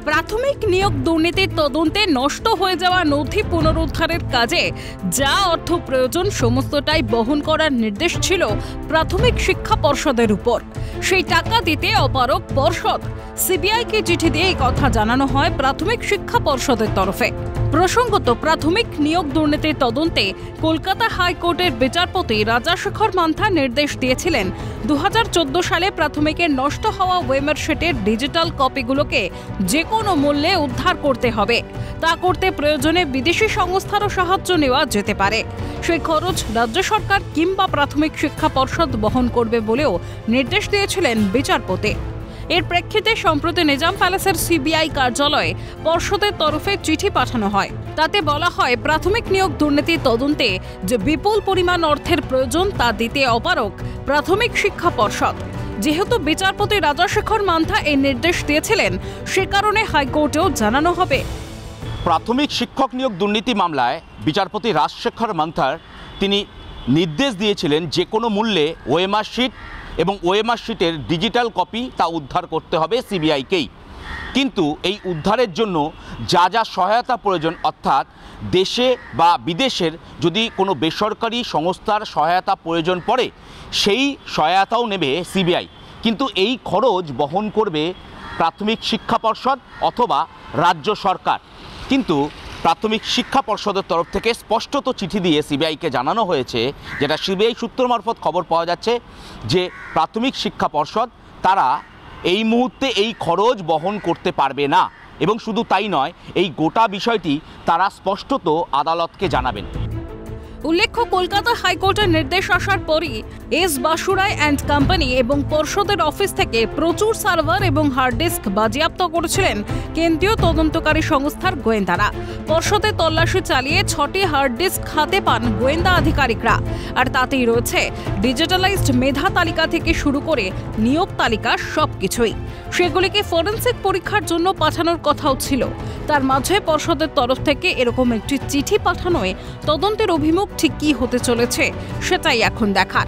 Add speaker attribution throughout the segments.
Speaker 1: প্রাথমিক নিয়োগ দুর্নীতির তদন্তে নষ্ট হয়ে যাওয়া নথি পুনরুদ্ধারের কাজে যা অর্থ প্রয়োজন সমস্তটাই বহন করার নির্দেশ ছিল প্রাথমিক শিক্ষা পর্ষদের উপর। সেই টাকা দিতে অপারগ পর্ষদ। সিবিআইকে চিঠি দিয়ে এই কথা জানানো হয় প্রাথমিক শিক্ষা পর্ষদের তরফে। প্রসঙ্গত, প্রাথমিক নিয়োগ দুর্নীতির তদন্তে কলকাতা হাইকোর্টের বিচারপতি রাজাশেখর মান্থা নির্দেশ দিয়েছিলেন 2014 সালে প্রাথমিকের নষ্ট হওয়া ওয়েমার শিটের ডিজিটাল কপিগুলোকে যে কোনো মূল্যে উদ্ধার করতে হবে। তা করতে প্রয়োজনে বিদেশি সংস্থারও সাহায্য নেওয়া যেতে পারে। সেই খরচ রাজ্য সরকার কিংবা প্রাথমিক শিক্ষা পর্ষদ বহন করবে বলেও নির্দেশ দিয়েছিলেন বিচারপতি। এর প্রেক্ষিতে সম্প্রতি নিজাম প্যালেসের সিবিআই কার্যালয়ে পর্ষদের তরফে চিঠি পাঠানো হয়। তাতে বলা হয়, প্রাথমিক নিয়োগ দুর্নীতির তদন্তে যে বিপুল পরিমাণ অর্থের প্রয়োজন তা দিতে অপারগ প্রাথমিক শিক্ষা পর্ষদ। যেহেতু বিচারপতি রাজাশেখর মান্থা এই নির্দেশ দিয়েছিলেন, সে কারণে হাইকোর্টেও জানানো হবে।
Speaker 2: প্রাথমিক শিক্ষক নিয়োগ দুর্নীতি মামলায় বিচারপতি রাজশেখর মান্থার তিনি নির্দেশ দিয়েছিলেন যে কোনো মূল্যে ওএমআর শিট এবং ওএমআর শিটের ডিজিটাল কপি তা উদ্ধার করতে হবে সিবিআইকেই। কিন্তু এই উদ্ধারের জন্য যা যা সহায়তা প্রয়োজন, অর্থাৎ দেশে বা বিদেশের যদি কোনো বেসরকারি সংস্থার সহায়তা প্রয়োজন পড়ে, সেই সহায়তাও নেবে সিবিআই। কিন্তু এই খরচ বহন করবে প্রাথমিক শিক্ষা পর্ষদ অথবা রাজ্য সরকার। কিন্তু প্রাথমিক শিক্ষা পর্ষদের তরফ থেকে স্পষ্টত চিঠি দিয়ে সিবিআইকে জানানো হয়েছে, যেটা সিবিআই সূত্র মারফত খবর পাওয়া যাচ্ছে, যে প্রাথমিক শিক্ষা পর্ষদ তারা এই মুহূর্তে এই খরচ বহন করতে পারবে না। এবং শুধু তাই নয়, এই গোটা বিষয়টি তারা স্পষ্টত আদালতকে জানাবেন।
Speaker 1: উল্লেখ্য, কলকাতা হাইকোর্টের নির্দেশ আসার পরই এস বাসুরাই অ্যান্ড কোম্পানি এবং পর্ষদের অফিস থেকে প্রচুর সার্ভার এবং হার্ড ডিস্ক বাজেয়াপ্ত করেছিলেন কেন্দ্রীয় তদন্তকারী সংস্থার গোয়েন্দারা। পর্ষদে তল্লাশি চালিয়ে 6টি হার্ড ডিস্ক হাতে পান গোয়েন্দা আধিকারিকরা। আর তাতেই রয়েছে ডিজিটালাইজড মেধা তালিকা থেকে শুরু করে নিয়োগ তালিকা সবকিছুই। সেগুলিকে ফরেনসিক পরীক্ষার জন্য পাঠানোর কথাও ছিল। তার মাঝে পর্ষদের তরফ থেকে এরকম একটি চিঠি পাঠানোয় তদন্তের অভিমুখ ঠিক কী হতে চলেছে সেটাই এখন দেখার।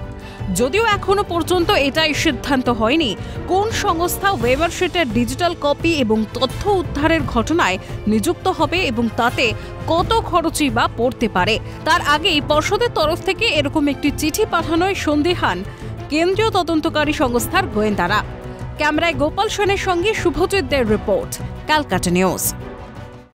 Speaker 1: যদিও এখনো পর্যন্ত এটাই সিদ্ধান্ত হয়নি কোন সংস্থা ওয়েমার শিটের ডিজিটাল কপি এবং তথ্য উদ্ধারের ঘটনায় নিযুক্ত হবে এবং তাতে কত খরচই বা পড়তে পারে। তার আগেই পর্ষদের তরফ থেকে এরকম একটি চিঠি পাঠানোয় সন্দিহান কেন্দ্রীয় তদন্তকারী সংস্থার গোয়েন্দারা। ক্যামেরায় গোপাল সেনের সঙ্গে শুভজিৎ দের রিপোর্ট, ক্যালকাটা নিউজ।